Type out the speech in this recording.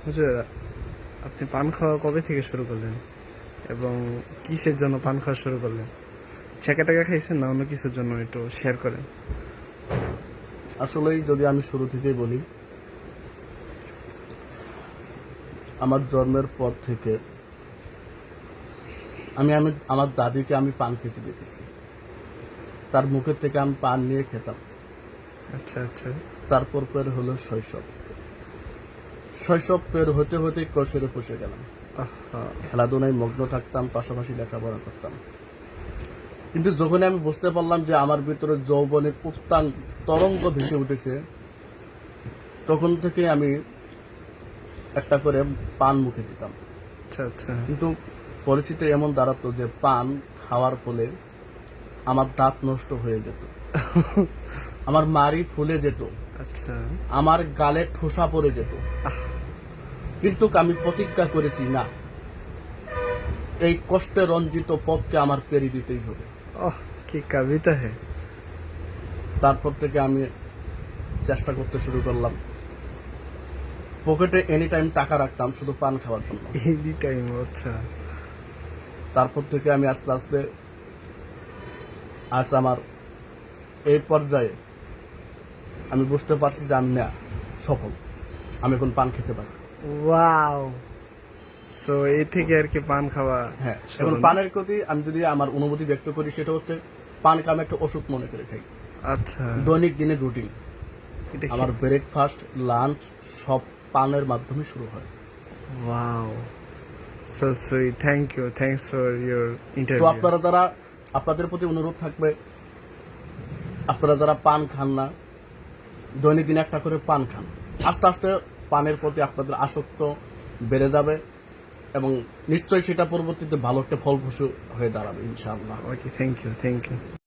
হুজুর, আপনি পান খাওয়া কবে থেকে শুরু করলেন এবং কিসের জন্য পান খাওয়া শুরু করলেন? ছেঁকা টেকা খাইছেন না অন্য কিছুর জন্য? একটু শেয়ার করেন। আসলেই যদি আমি শুরু থেকেই বলি, আমার জন্মের পর থেকে আমি আমি আমার দাদিকে আমি পান খেতে দেখেছি। তার মুখের থেকে আমি পান নিয়ে খেতাম। আচ্ছা আচ্ছা। তারপর পের হলো শৈশব। শৈশব পের হতে হতে কৈশোরে পৌঁছে গেলাম। আহা, খেলাধুলায় মগ্ন থাকতাম, পাশাপাশি লেখাপড়া করতাম। কিন্তু যখন আমি বুঝতে পারলাম যে আমার ভিতরে যৌবনের উত্তান তরঙ্গ ভেসে উঠেছে, তখন থেকে আমি একটা করে পান মুখে দিতাম। আচ্ছা আচ্ছা। কিন্তু পরিস্থিতি এমন দাঁড়াতো যে পান খাওয়ার ফলে আমার দাঁত নষ্ট হয়ে যেত, আমার মাড়ি ফুলে যেত, আচ্ছা। আমার গালে ঠোসা পড়ে যেত। কিন্তু আমি প্রতিজ্ঞা করেছি, না, এই কষ্টে রঞ্জিত পথকে আমার পেরিয়ে দিতেই হবে। ওহ, কি কবিতা হে! তারপর থেকে আমি চেষ্টা করতে শুরু করলাম। পকেটে এনি টাইম টাকা রাখতাম শুধু পান খাওয়ার জন্য। Any time? আচ্ছা। তারপর থেকে আমি আস্তে আস্তে আজ আমার এই পর্যায়ে আমি বুঝতে পারছি যে আমি না সফল, আমি এখন পান খেতে পারি। ওয়াও! সো এই থেকে আর কি পান খাওয়া হ্যাঁ, শুরু এখন না? পানের প্রতি আমি যদি আমার অনুভূতি ব্যক্ত করি, সেটা হচ্ছে পানকে আমি একটা ওষুধ মনে করে খাই। আচ্ছা। দৈনিক দিনের রুটিন, এটা কি? আমার ব্রেকফাস্ট, লাঞ্চ সব পানের মাধ্যমে শুরু হয়। Wow, so sweet. Thank you, thanks for your তো ইন্টারভিউ। আপনাদের প্রতি অনুরোধ থাকবে, আপনারা যারা পান খান না, দৈনিক দিনে একটা করে পান খান। আস্তে আস্তে পানের প্রতি আপনাদের আসক্ত বেড়ে যাবে এবং নিশ্চয়ই সেটা পরবর্তীতে ভালো একটা ফলপ্রসূ হয়ে দাঁড়াবে ইনশাআল্লাহ। ওকে, থ্যাংক ইউ, থ্যাংক ইউ।